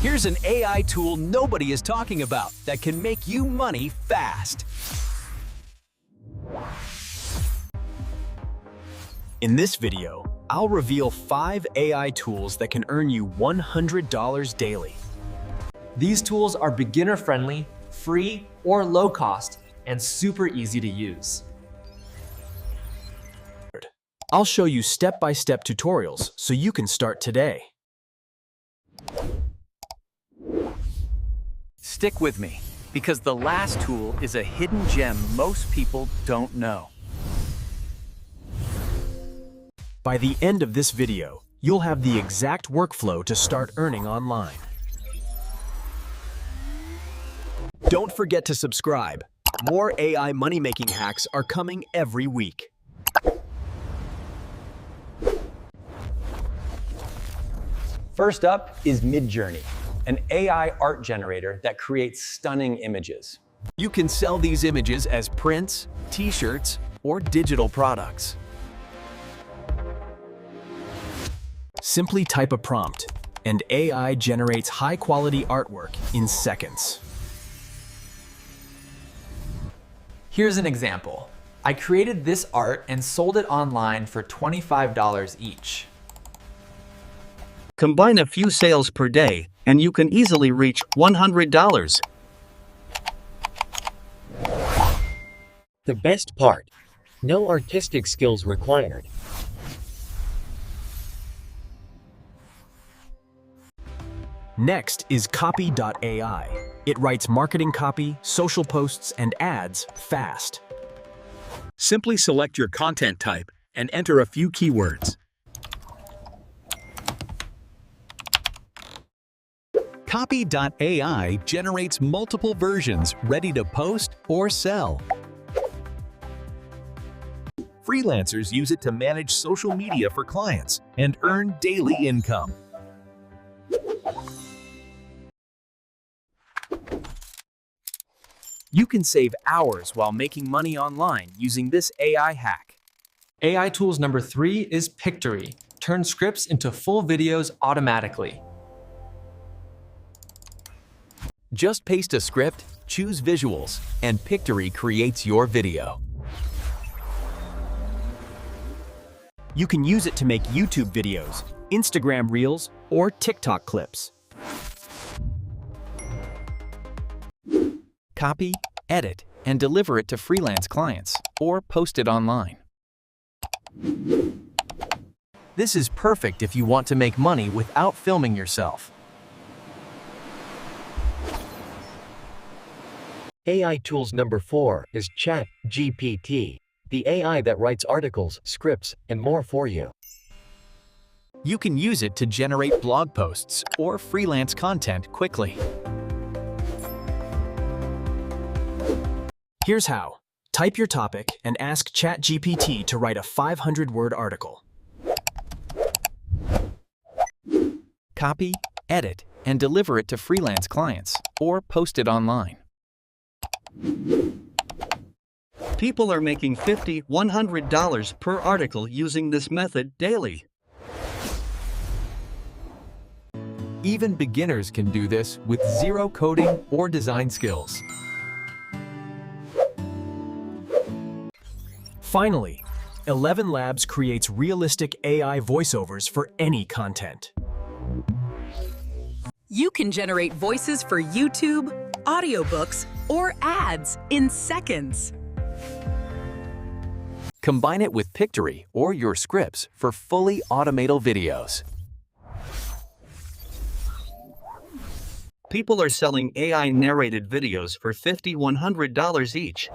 Here's an AI tool nobody is talking about that can make you money fast. In this video, I'll reveal 5 AI tools that can earn you $100 daily. These tools are beginner-friendly, free or low cost, and super easy to use. I'll show you step-by-step tutorials so you can start today. Stick with me, because the last tool is a hidden gem most people don't know. By the end of this video, you'll have the exact workflow to start earning online. Don't forget to subscribe. More AI money-making hacks are coming every week. First up is Midjourney, an AI art generator that creates stunning images. You can sell these images as prints, t-shirts, or digital products. Simply type a prompt, and AI generates high-quality artwork in seconds. Here's an example. I created this art and sold it online for $25 each. Combine a few sales per day, and you can easily reach $100. The best part: no artistic skills required. Next is copy.ai. It writes marketing copy, social posts, and ads fast. Simply select your content type and enter a few keywords. Copy.ai generates multiple versions ready to post or sell. Freelancers use it to manage social media for clients and earn daily income. You can save hours while making money online using this AI hack. AI tools number 3 is Pictory. Turn scripts into full videos automatically. Just paste a script, choose visuals, and Pictory creates your video. You can use it to make YouTube videos, Instagram Reels, or TikTok clips. Copy, edit, and deliver it to freelance clients, or post it online. This is perfect if you want to make money without filming yourself. AI tools number 4 is ChatGPT, the AI that writes articles, scripts, and more for you. You can use it to generate blog posts or freelance content quickly. Here's how. Type your topic and ask ChatGPT to write a 500-word article. Copy, edit, and deliver it to freelance clients, or post it online. People are making $50, $100 per article using this method daily. Even beginners can do this with zero coding or design skills. Finally, 11 Labs creates realistic AI voiceovers for any content. You can generate voices for YouTube, audiobooks, or ads in seconds. Combine it with Pictory or your scripts for fully automatable videos. People are selling AI-narrated videos for $50, $100 each.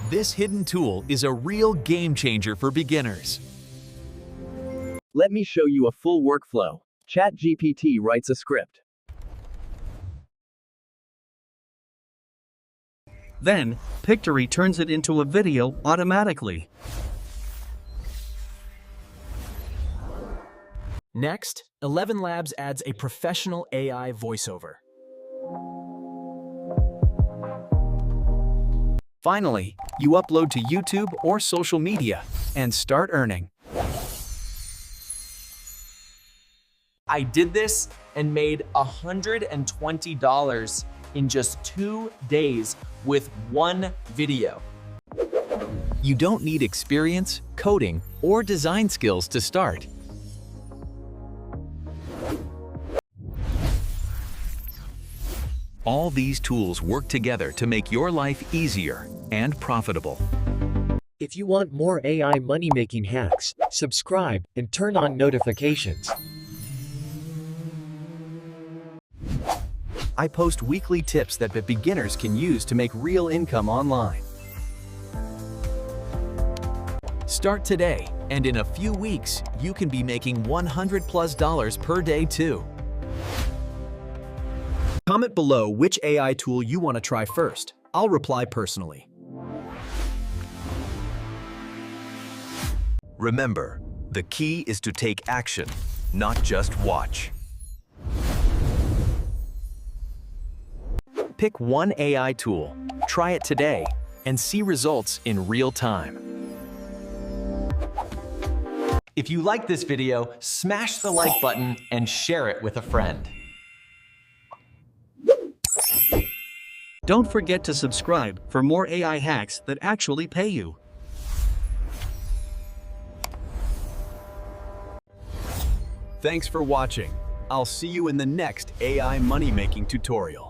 This hidden tool is a real game changer for beginners. Let me show you a full workflow. ChatGPT writes a script. Then, Pictory turns it into a video automatically. Next, 11 Labs adds a professional AI voiceover. Finally, you upload to YouTube or social media and start earning. I did this and made $120 in just 2 days with one video. You don't need experience, coding, or design skills to start. All these tools work together to make your life easier and profitable. If you want more AI money-making hacks, subscribe and turn on notifications. I post weekly tips that beginners can use to make real income online. Start today, and in a few weeks, you can be making $100+ per day too. Comment below which AI tool you want to try first. I'll reply personally. Remember, the key is to take action, not just watch. Pick one AI tool, try it today, and see results in real time. If you like this video, smash the like button and share it with a friend. Don't forget to subscribe for more AI hacks that actually pay you. Thanks for watching. I'll see you in the next AI money-making tutorial.